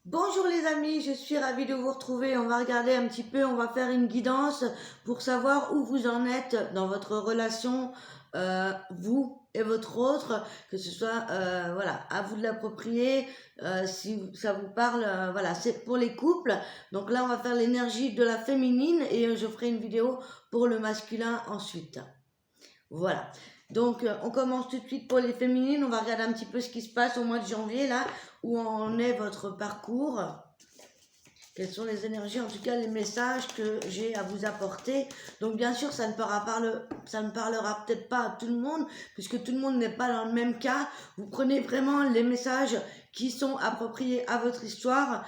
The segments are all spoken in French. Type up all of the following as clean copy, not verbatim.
Bonjour les amis, je suis ravie de vous retrouver. On va regarder un petit peu, on va faire une guidance pour savoir où vous en êtes dans votre relation, vous et votre autre, que ce soit voilà, à vous de l'approprier, si ça vous parle, voilà, c'est pour les couples. Donc là, on va faire l'énergie de la féminine et je ferai une vidéo pour le masculin ensuite. Voilà. Donc, on commence tout de suite pour les féminines. On va regarder un petit peu ce qui se passe au mois de janvier, là, où en est votre parcours. Quelles sont les énergies, en tout cas les messages que j'ai à vous apporter. Donc bien sûr, ça ne parlera peut-être pas à tout le monde, puisque tout le monde n'est pas dans le même cas. Vous prenez vraiment les messages qui sont appropriés à votre histoire,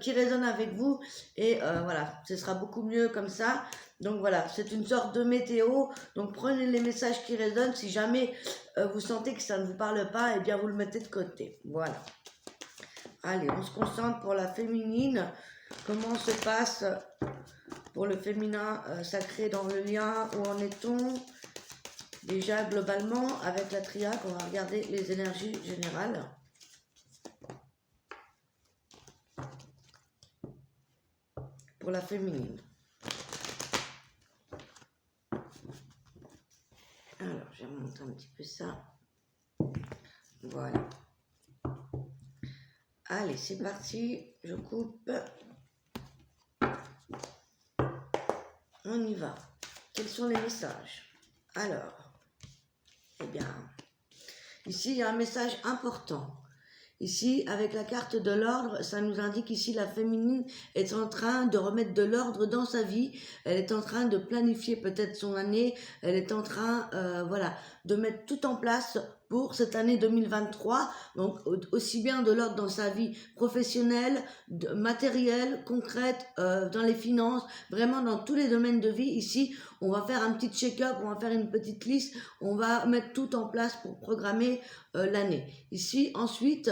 qui résonnent avec vous. Et voilà, ce sera beaucoup mieux comme ça. Donc voilà, c'est une sorte de météo. Donc prenez les messages qui résonnent. Si jamais vous sentez que ça ne vous parle pas, eh bien vous le mettez de côté. Voilà. Allez, on se concentre pour la féminine. Comment se passe pour le féminin sacré dans le lien? Où en est-on? Déjà, globalement, avec la triade, on va regarder les énergies générales. Pour la féminine. Alors, je vais remonter un petit peu ça. Voilà. Allez, c'est parti. Je coupe. On y va. Quels sont les messages? Alors, eh bien, ici, il y a un message important. Ici, avec la carte de l'ordre, ça nous indique ici la féminine est en train de remettre de l'ordre dans sa vie. Elle est en train de planifier peut-être son année. Elle est en train, voilà, de mettre tout en place pour cette année 2023. Donc, aussi bien de l'ordre dans sa vie professionnelle, matérielle, concrète, dans les finances, vraiment dans tous les domaines de vie. Ici, on va faire un petit check-up, on va faire une petite liste, on va mettre tout en place pour programmer l'année. Ici, ensuite,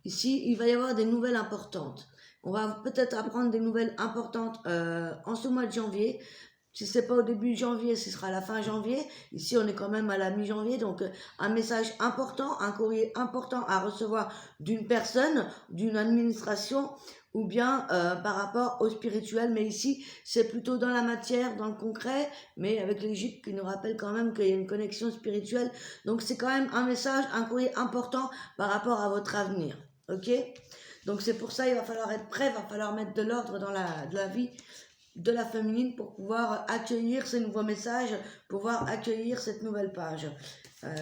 ici, il va y avoir des nouvelles importantes. On va peut-être apprendre des nouvelles importantes en ce mois de janvier. Si ce n'est pas au début janvier, ce sera à la fin janvier. Ici, on est quand même à la mi-janvier. Donc, un message important, un courrier important à recevoir d'une personne, d'une administration, ou bien par rapport au spirituel. Mais ici, c'est plutôt dans la matière, dans le concret, mais avec l'Égypte qui nous rappelle quand même qu'il y a une connexion spirituelle. Donc, c'est quand même un message, un courrier important par rapport à votre avenir. Ok? Donc, c'est pour ça il va falloir être prêt, il va falloir mettre de l'ordre dans la vie de la féminine pour pouvoir accueillir ces nouveaux messages, pouvoir accueillir cette nouvelle page.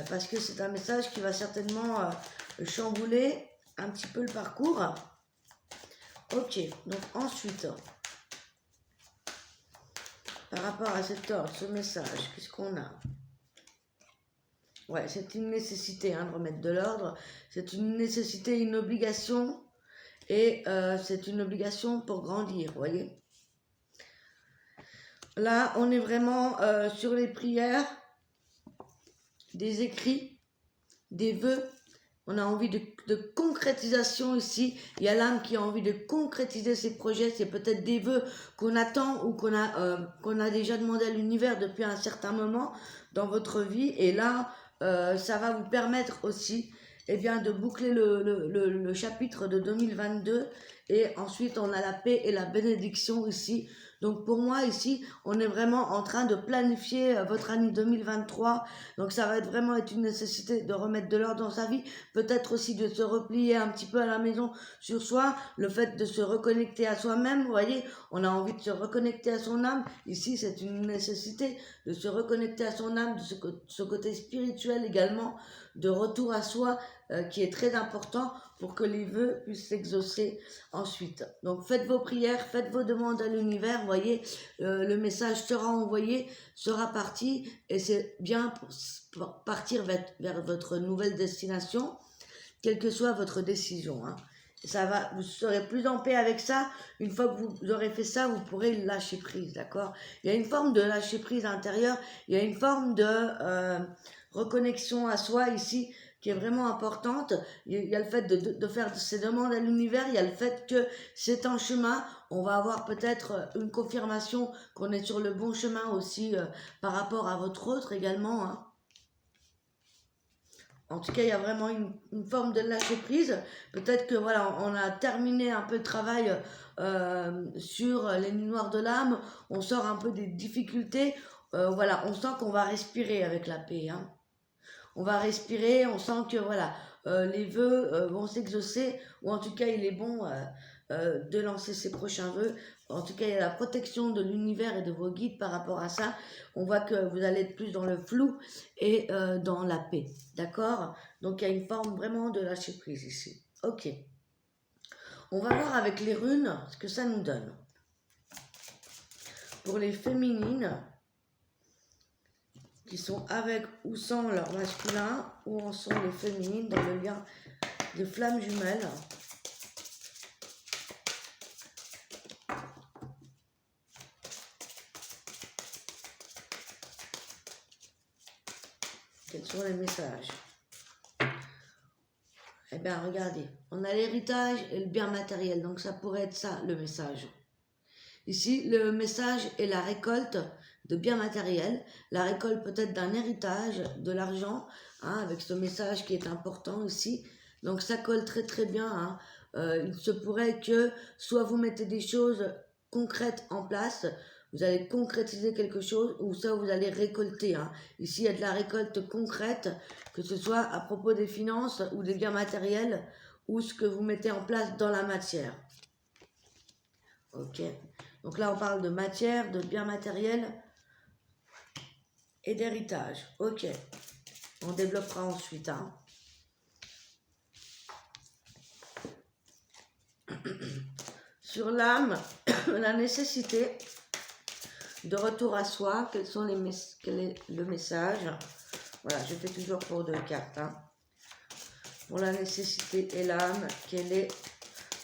Parce que c'est un message qui va certainement chambouler un petit peu le parcours. Ok, donc ensuite, par rapport à cet ordre, ce message, qu'est-ce qu'on a? Ouais, c'est une nécessité de remettre de l'ordre, c'est une nécessité, une obligation, et c'est une obligation pour grandir, vous voyez. Là, on est vraiment sur les prières, des écrits, des vœux. On a envie de concrétisation ici. Il y a l'âme qui a envie de concrétiser ses projets. C'est peut-être des vœux qu'on attend ou qu'on a déjà demandé à l'univers depuis un certain moment dans votre vie. Et là, ça va vous permettre aussi de boucler le chapitre de 2022. Et ensuite, on a la paix et la bénédiction ici. Donc pour moi ici, on est vraiment en train de planifier votre année 2023. Donc ça va vraiment être une nécessité de remettre de l'ordre dans sa vie. Peut-être aussi de se replier un petit peu à la maison sur soi. Le fait de se reconnecter à soi-même, vous voyez, on a envie de se reconnecter à son âme. Ici, c'est une nécessité de se reconnecter à son âme, de ce côté spirituel également, de retour à soi qui est très important pour que les vœux puissent s'exaucer ensuite. Donc faites vos prières, faites vos demandes à l'univers, voyez, le message sera envoyé, sera parti, et c'est bien pour partir vers votre nouvelle destination, quelle que soit votre décision. Hein. Ça va, vous serez plus en paix avec ça. Une fois que vous aurez fait ça, vous pourrez lâcher prise, d'accord? Il y a une forme de lâcher prise intérieure, il y a une forme de reconnexion à soi ici qui est vraiment importante. Il y a le fait de faire ces demandes à l'univers, il y a le fait que c'est en chemin, on va avoir peut-être une confirmation qu'on est sur le bon chemin aussi par rapport à votre autre également. Hein. En tout cas, il y a vraiment une forme de lâcher prise. Peut-être que voilà, on a terminé un peu le travail sur les nuits noires de l'âme. On sort un peu des difficultés. Voilà, on sent qu'on va respirer avec la paix, hein. On va respirer, on sent que voilà, les vœux vont s'exaucer, ou en tout cas, il est bon de lancer ses prochains vœux. En tout cas, il y a la protection de l'univers et de vos guides par rapport à ça. On voit que vous allez être plus dans le flou et dans la paix. D'accord? Donc, il y a une forme vraiment de lâcher prise ici. Ok. On va voir avec les runes ce que ça nous donne. Pour les féminines qui sont avec ou sans leur masculin, où en sont les féminines dans le lien de flammes jumelles. Quels sont les messages? Eh bien, regardez, on a l'héritage et le bien matériel, donc ça pourrait être ça, le message. Ici, le message est la récolte de biens matériels, la récolte peut-être d'un héritage, de l'argent, hein, avec ce message qui est important ici. Donc ça colle très très bien, hein. Il se pourrait que soit vous mettez des choses concrètes en place, vous allez concrétiser quelque chose, ou ça vous allez récolter, hein. Ici, il y a de la récolte concrète, que ce soit à propos des finances ou des biens matériels, ou ce que vous mettez en place dans la matière. Ok. Donc là, on parle de matière, de biens matériels et d'héritage. Ok. On développera ensuite, hein. Sur l'âme, la nécessité de retour à soi. Quel est le message? Voilà, je fais toujours pour 2 cartes, hein. Pour la nécessité et l'âme, quelle est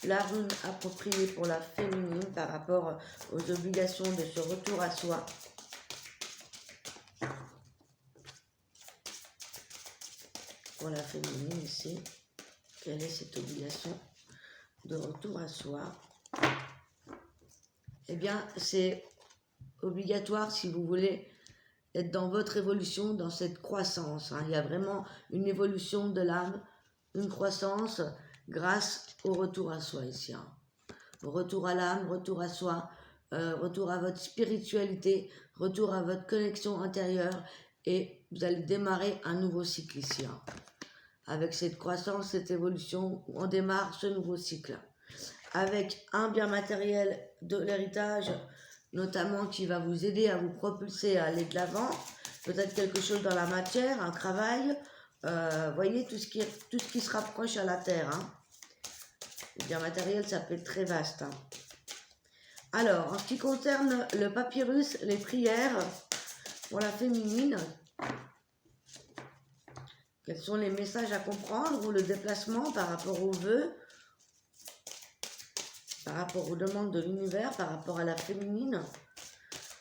la rune appropriée pour la féminine par rapport aux obligations de ce retour à soi? Pour la féminine ici, quelle est cette obligation de retour à soi? Eh bien, c'est obligatoire si vous voulez être dans votre évolution, dans cette croissance, hein. Il y a vraiment une évolution de l'âme, une croissance grâce au retour à soi ici, hein. Retour à l'âme, retour à soi, retour à votre spiritualité, retour à votre connexion intérieure, et vous allez démarrer un nouveau cycle ici, hein. Avec cette croissance, cette évolution, on démarre ce nouveau cycle. Avec un bien matériel de l'héritage, notamment qui va vous aider à vous propulser à aller de l'avant, peut-être quelque chose dans la matière, un travail, voyez, tout ce qui se rapproche à la terre, hein. Le bien matériel, ça peut être très vaste, hein. Alors, en ce qui concerne le papyrus, les prières pour la féminine, quels sont les messages à comprendre ou le déplacement par rapport aux vœux, par rapport aux demandes de l'univers, par rapport à la féminine?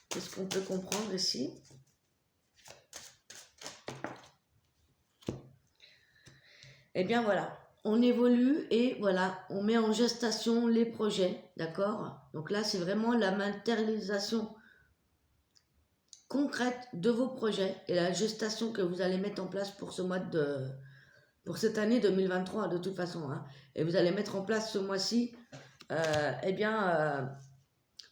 Qu'est-ce qu'on peut comprendre ici? Eh bien voilà, on évolue et voilà, on met en gestation les projets, d'accord? Donc là, c'est vraiment la matérialisation concrète de vos projets et la gestation que vous allez mettre en place pour pour cette année 2023 de toute façon, hein. Et vous allez mettre en place ce mois-ci,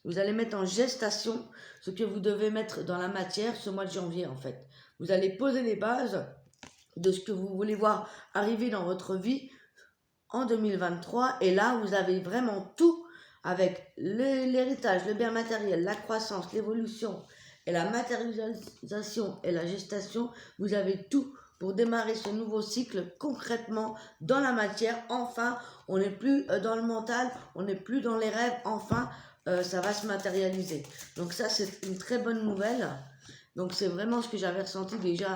vous allez mettre en gestation ce que vous devez mettre dans la matière ce mois de janvier en fait. Vous allez poser les bases de ce que vous voulez voir arriver dans votre vie en 2023, et là vous avez vraiment tout avec l'héritage, le bien matériel, la croissance, l'évolution et la matérialisation et la gestation. Vous avez tout pour démarrer ce nouveau cycle concrètement dans la matière. Enfin, on n'est plus dans le mental, on n'est plus dans les rêves, enfin ça va se matérialiser. Donc ça, c'est une très bonne nouvelle. Donc c'est vraiment ce que j'avais ressenti déjà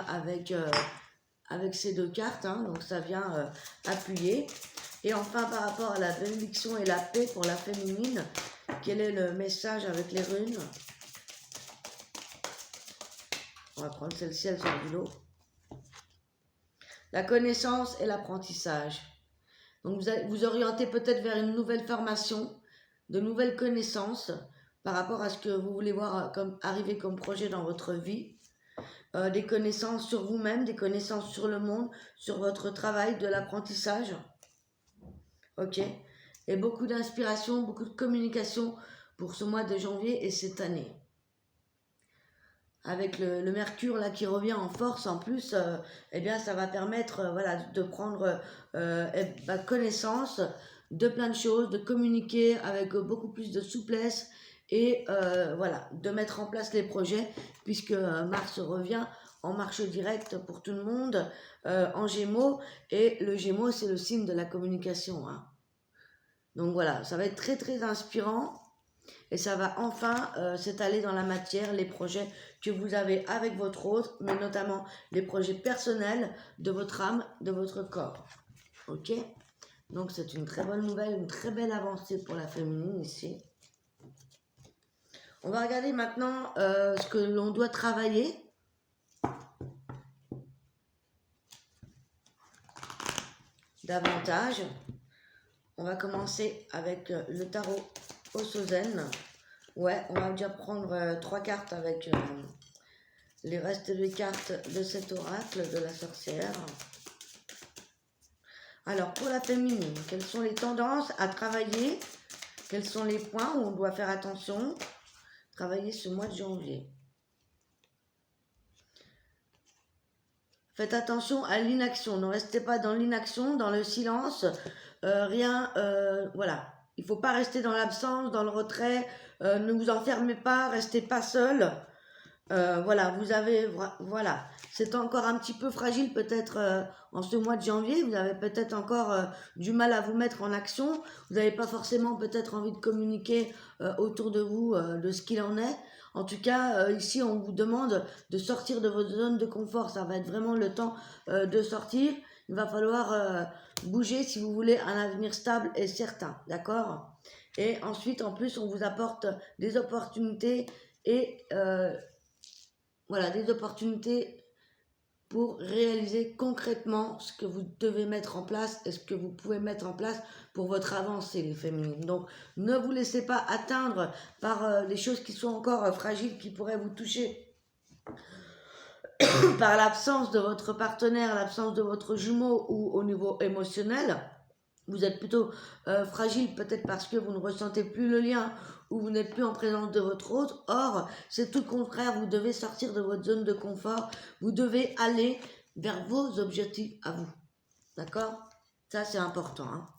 avec ces 2 cartes, hein. Donc ça vient appuyer. Et enfin, par rapport à la bénédiction et la paix pour la féminine, quel est le message avec les runes? On va prendre celle-ci, elle sort du lot. La connaissance et l'apprentissage. Donc vous allez vous orienter peut-être vers une nouvelle formation, de nouvelles connaissances par rapport à ce que vous voulez voir arriver comme projet dans votre vie. des connaissances sur vous-même, des connaissances sur le monde, sur votre travail, de l'apprentissage. Ok? Et beaucoup d'inspiration, beaucoup de communication pour ce mois de janvier et cette année. Avec le Mercure là qui revient en force en plus, eh bien ça va permettre voilà, de prendre connaissance de plein de choses, de communiquer avec beaucoup plus de souplesse et voilà, de mettre en place les projets puisque Mars revient en marche directe pour tout le monde en Gémeaux, et le Gémeaux c'est le signe de la communication, hein. Donc voilà, ça va être très très inspirant. Et ça va enfin s'étaler dans la matière, les projets que vous avez avec votre autre, mais notamment les projets personnels de votre âme, de votre corps. Ok? Donc c'est une très bonne nouvelle, une très belle avancée pour la féminine ici. On va regarder maintenant ce que l'on doit travailler. Davantage. On va commencer avec le tarot Osozen. Ouais, on va déjà prendre 3 cartes avec les restes des cartes de cet oracle de la sorcière. Alors, pour la féminine, quelles sont les tendances à travailler? Quels sont les points où on doit faire attention? Travailler ce mois de janvier. Faites attention à l'inaction. Ne restez pas dans l'inaction, dans le silence. Rien, voilà. Il ne faut pas rester dans l'absence, dans le retrait. Ne vous enfermez pas, restez pas seul. Voilà, vous avez, voilà, c'est encore un petit peu fragile peut-être en ce mois de janvier. Vous avez peut-être encore du mal à vous mettre en action. Vous n'avez pas forcément peut-être envie de communiquer autour de vous de ce qu'il en est. En tout cas, ici, on vous demande de sortir de votre zone de confort. Ça va être vraiment le temps de sortir. Il va falloir bouger si vous voulez un avenir stable et certain, d'accord? Et ensuite, en plus, on vous apporte des opportunités et voilà, des opportunités pour réaliser concrètement ce que vous devez mettre en place et ce que vous pouvez mettre en place pour votre avancée, les féminines. Donc, ne vous laissez pas atteindre par les choses qui sont encore fragiles, qui pourraient vous toucher par l'absence de votre partenaire, l'absence de votre jumeau ou au niveau émotionnel. Vous êtes plutôt fragile peut-être parce que vous ne ressentez plus le lien ou vous n'êtes plus en présence de votre autre. Or, c'est tout le contraire, vous devez sortir de votre zone de confort, vous devez aller vers vos objectifs à vous. D'accord? Ça, c'est important, hein.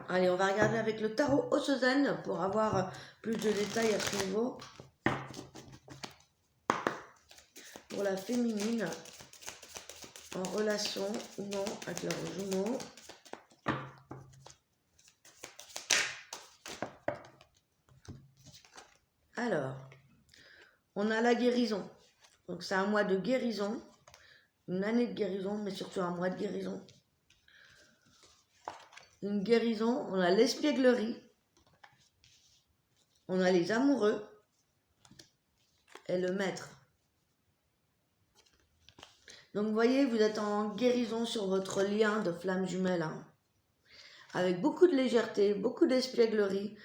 Allez, on va regarder avec le tarot Osozen pour avoir plus de détails à ce niveau. Pour la féminine, en relation ou non avec leur jumeau. Alors, on a la guérison. Donc c'est un mois de guérison, une année de guérison, mais surtout un mois de guérison. Une guérison, on a l'espièglerie, on a les amoureux et le maître. Donc vous voyez, vous êtes en guérison sur votre lien de flamme jumelle, hein, avec beaucoup de légèreté, beaucoup d'espièglerie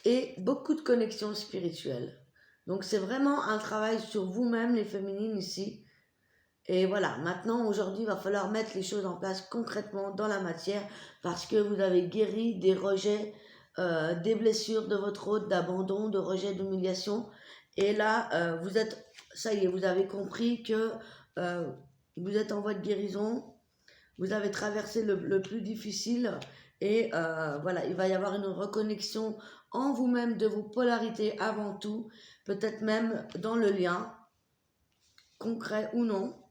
et beaucoup de connexion spirituelle. Donc c'est vraiment un travail sur vous-même, les féminines ici. Et voilà, maintenant, aujourd'hui, il va falloir mettre les choses en place concrètement dans la matière parce que vous avez guéri des rejets, des blessures de votre hôte, d'abandon, de rejet, d'humiliation. Et là, vous êtes, ça y est, vous avez compris que vous êtes en voie de guérison, vous avez traversé le plus difficile et voilà, il va y avoir une reconnexion en vous-même de vos polarités avant tout, peut-être même dans le lien, concret ou non.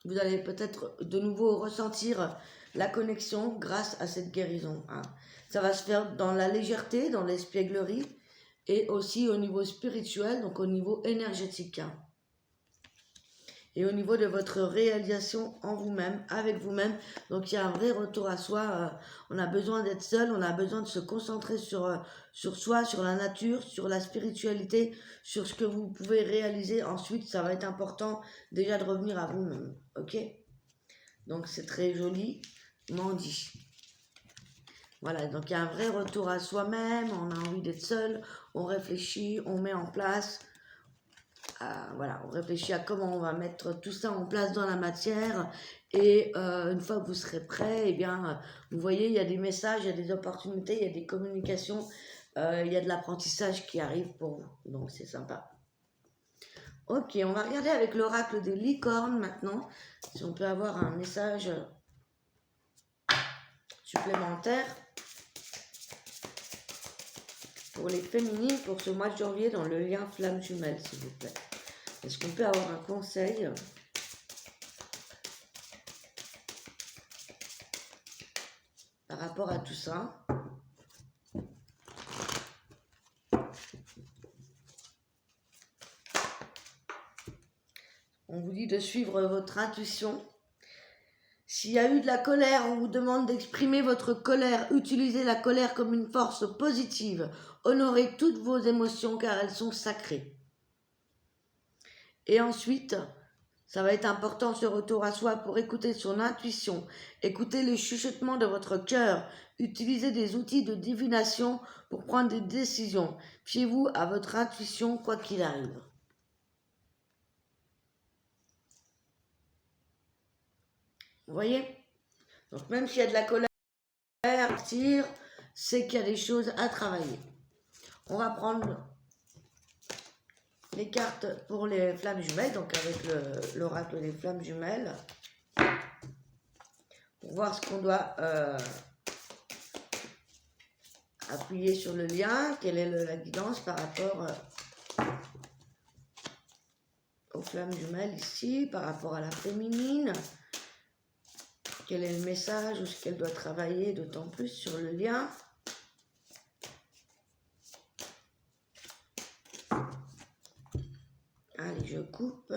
Vous allez peut-être de nouveau ressentir la connexion grâce à cette guérison, hein. Ça va se faire dans la légèreté, dans l'espièglerie et aussi au niveau spirituel, donc au niveau énergétique, hein. Et au niveau de votre réalisation en vous-même, avec vous-même. Donc il y a un vrai retour à soi. On a besoin d'être seul, on a besoin de se concentrer sur soi, sur la nature, sur la spiritualité, sur ce que vous pouvez réaliser. Ensuite, ça va être important déjà de revenir à vous-même. Ok? Donc c'est très joli, dit. Voilà, donc il y a un vrai retour à soi-même, on a envie d'être seul, on réfléchit, on met en place voilà, on réfléchit à comment on va mettre tout ça en place dans la matière. Et une fois que vous serez prêt, eh bien, vous voyez, il y a des messages, il y a des opportunités, il y a des communications, il y a de l'apprentissage qui arrive pour vous. Donc, c'est sympa. Ok, on va regarder avec l'oracle des licornes maintenant, si on peut avoir un message supplémentaire pour les féminines pour ce mois de janvier dans le lien flamme jumelle, s'il vous plaît. Est-ce qu'on peut avoir un conseil par rapport à tout ça? On vous dit de suivre votre intuition. S'il y a eu de la colère, on vous demande d'exprimer votre colère. Utilisez la colère comme une force positive. Honorez toutes vos émotions car elles sont sacrées. Et ensuite, ça va être important ce retour à soi pour écouter son intuition. Écoutez les chuchotements de votre cœur. Utilisez des outils de divination pour prendre des décisions. Fiez-vous à votre intuition quoi qu'il arrive. Vous voyez? Donc même s'il y a de la colère, c'est qu'il y a des choses à travailler. On va prendre les cartes pour les flammes jumelles, donc avec l'oracle des flammes jumelles, pour voir ce qu'on doit appuyer sur le lien, quelle est la guidance par rapport aux flammes jumelles ici, par rapport à la féminine. Quel est le message ou ce qu'elle doit travailler, d'autant plus sur le lien. Allez, je coupe.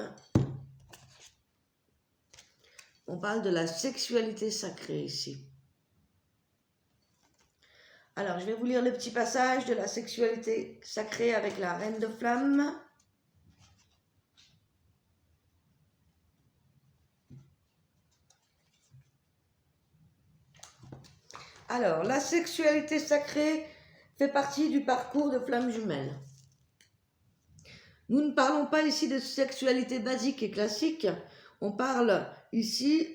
On parle de la sexualité sacrée ici. Alors, je vais vous lire le petit passage de la sexualité sacrée avec la reine de flammes. Alors, la sexualité sacrée fait partie du parcours de flammes jumelles. Nous ne parlons pas ici de sexualité basique et classique, on parle ici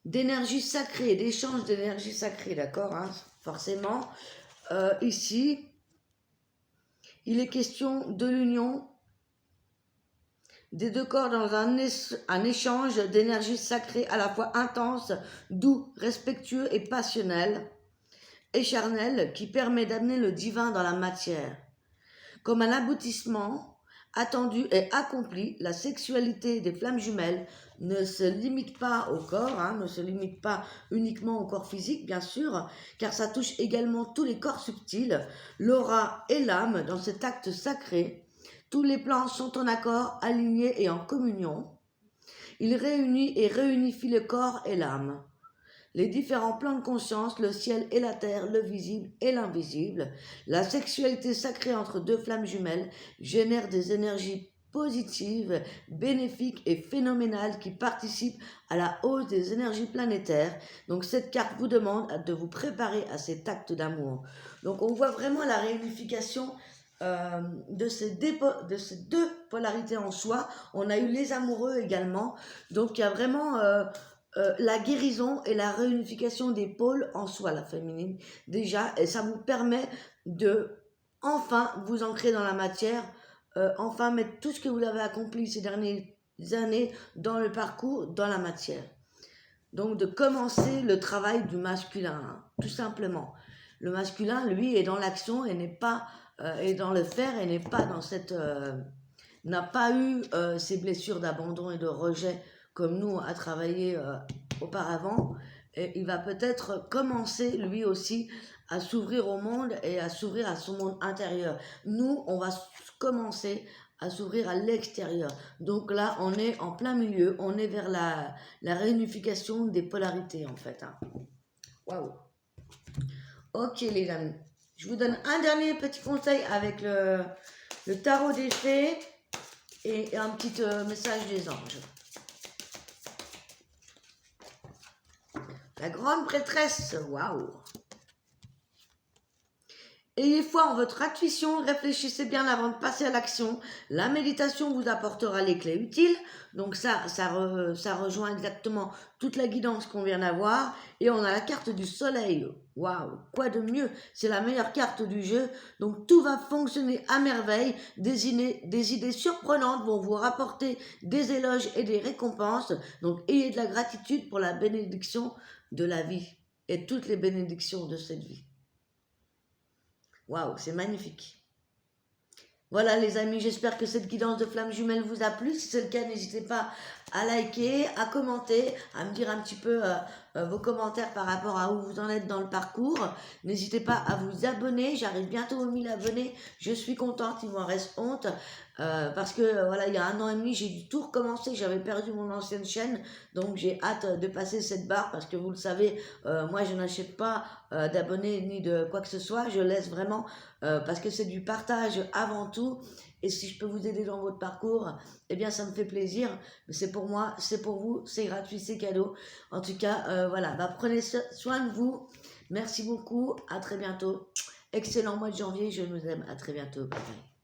d'énergie sacrée, d'échange d'énergie sacrée, d'accord, hein, forcément. Ici, il est question de l'union des deux corps dans un échange d'énergie sacrée à la fois intense, doux, respectueux et passionnel, et charnel, qui permet d'amener le divin dans la matière. Comme un aboutissement attendu et accompli, la sexualité des flammes jumelles ne se limite pas au corps, hein, ne se limite pas uniquement au corps physique, bien sûr, car ça touche également tous les corps subtils, l'aura et l'âme dans cet acte sacré. Tous les plans sont en accord, alignés et en communion. Il réunit et réunifie le corps et l'âme. Les différents plans de conscience, le ciel et la terre, le visible et l'invisible. La sexualité sacrée entre deux flammes jumelles génère des énergies positives, bénéfiques et phénoménales qui participent à la hausse des énergies planétaires. Donc cette carte vous demande de vous préparer à cet acte d'amour. Donc on voit vraiment la réunification de ces deux polarités en soi. On a eu les amoureux également. Donc il y a vraiment la guérison et la réunification des pôles en soi, la féminine, déjà, et ça vous permet de enfin vous ancrer dans la matière, enfin mettre tout ce que vous avez accompli ces dernières années dans le parcours, dans la matière. Donc de commencer le travail du masculin, hein, tout simplement. Le masculin, lui, est dans l'action et n'est pas est dans le faire et n'est pas dans cette n'a pas eu ces blessures d'abandon et de rejet comme nous à travailler auparavant, et il va peut-être commencer lui aussi à s'ouvrir au monde et à s'ouvrir à son monde intérieur. Nous, on va commencer à s'ouvrir à l'extérieur. Donc là, on est en plein milieu, on est vers la réunification des polarités en fait. Hein. Waouh. Ok les amis, je vous donne un dernier petit conseil avec le tarot des fées et un petit message des anges. La grande prêtresse, waouh. Ayez foi en votre intuition, réfléchissez bien avant de passer à l'action. La méditation vous apportera les clés utiles. Donc ça rejoint exactement toute la guidance qu'on vient d'avoir. Et on a la carte du soleil. Waouh, quoi de mieux? C'est la meilleure carte du jeu. Donc tout va fonctionner à merveille. Des idées surprenantes vont vous rapporter des éloges et des récompenses. Donc ayez de la gratitude pour la bénédiction de la vie et toutes les bénédictions de cette vie. Waouh, c'est magnifique. Voilà les amis, j'espère que cette guidance de flamme jumelle vous a plu. Si c'est le cas, n'hésitez pas à liker, à commenter, à me dire un petit peu vos commentaires par rapport à où vous en êtes dans le parcours. N'hésitez pas à vous abonner, j'arrive bientôt aux 1000 abonnés. Je suis contente, il m'en reste honte. Parce que voilà, il y a 1 an et demi, j'ai dû tout recommencer, j'avais perdu mon ancienne chaîne, donc j'ai hâte de passer cette barre parce que vous le savez, moi je n'achète pas d'abonnés ni de quoi que ce soit, je laisse vraiment parce que c'est du partage avant tout, et si je peux vous aider dans votre parcours, eh bien ça me fait plaisir, c'est pour moi, c'est pour vous, c'est gratuit, c'est cadeau. En tout cas, voilà, bah, prenez soin de vous, merci beaucoup, à très bientôt, excellent mois de janvier, je vous aime, à très bientôt, bye bye.